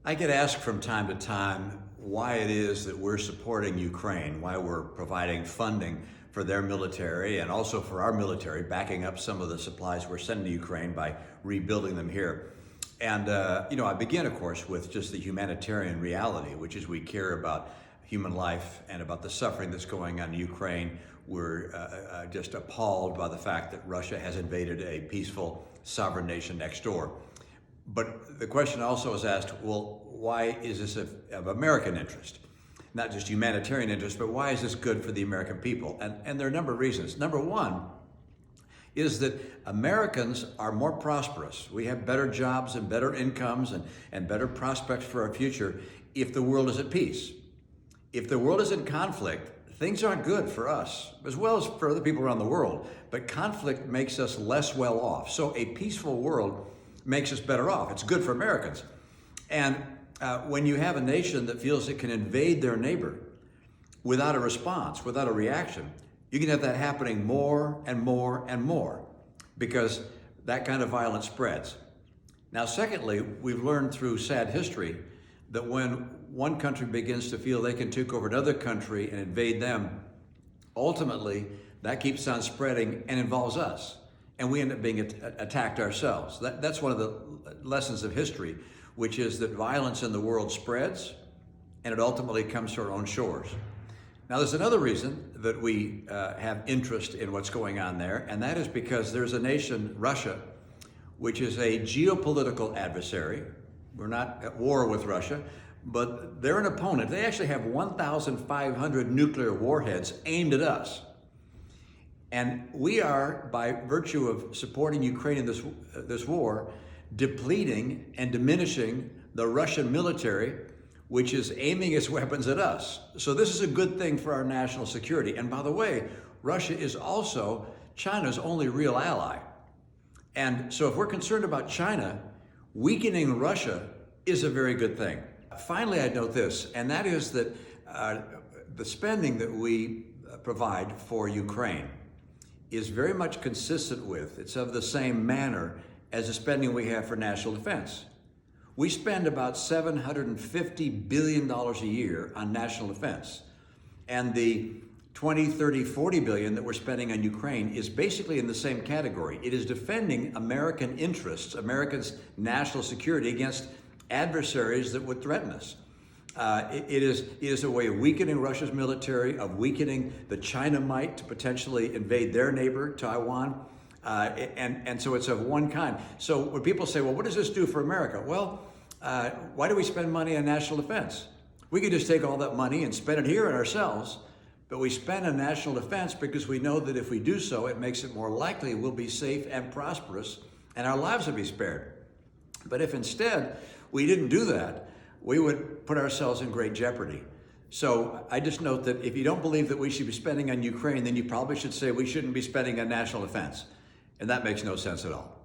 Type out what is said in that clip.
I get asked from time to time why it is that we're supporting Ukraine, why we're providing funding for their military and also for our military, backing up some of the supplies we're sending to Ukraine by rebuilding them here. And, I begin, of course, with just the humanitarian reality, which is we care about human life and about the suffering that's going on in Ukraine. We're just appalled by the fact that Russia has invaded a peaceful, sovereign nation next door. But the question also is asked, well, why is this of American interest? Not just humanitarian interest, but why is this good for the American people? And there are a number of reasons. Number one is that Americans are more prosperous. We have better jobs and better incomes and better prospects for our future if the world is at peace. If the world is in conflict, things aren't good for us, as well as for other people around the world. But conflict makes us less well off. So a peaceful world makes us better off. It's good for Americans. And when you have a nation that feels it can invade their neighbor without a response, without a reaction, you can have that happening more and more and more because that kind of violence spreads. Now, secondly, we've learned through sad history that when one country begins to feel they can take over another country and invade them, ultimately that keeps on spreading and involves us. And we end up being attacked ourselves. That's one of the lessons of history, which is that violence in the world spreads and it ultimately comes to our own shores. Now, there's another reason that we have interest in what's going on there, and that is because there's a nation, Russia, which is a geopolitical adversary. We're not at war with Russia, but they're an opponent. They actually have 1,500 nuclear warheads aimed at us. And we are, by virtue of supporting Ukraine in this war, depleting and diminishing the Russian military, which is aiming its weapons at us. So this is a good thing for our national security. And by the way, Russia is also China's only real ally. And so if we're concerned about China, weakening Russia is a very good thing. Finally, I'd note this, and that is that the spending that we provide for Ukraine is very much consistent with, it's of the same manner as the spending we have for national defense. We spend about $750 billion a year on national defense. And the 20, 30, 40 billion that we're spending on Ukraine is basically in the same category. It is defending American interests, Americans' national security against adversaries that would threaten us. It is a way of weakening Russia's military, of weakening the China might to potentially invade their neighbor, Taiwan. And so it's of one kind. So when people say, well, what does this do for America? Well, why do we spend money on national defense? We could just take all that money and spend it here on ourselves, but we spend on national defense because we know that if we do so, it makes it more likely we'll be safe and prosperous and our lives will be spared. But if instead we didn't do that, we would put ourselves in great jeopardy. So I just note that if you don't believe that we should be spending on Ukraine, then you probably should say we shouldn't be spending on national defense. And that makes no sense at all.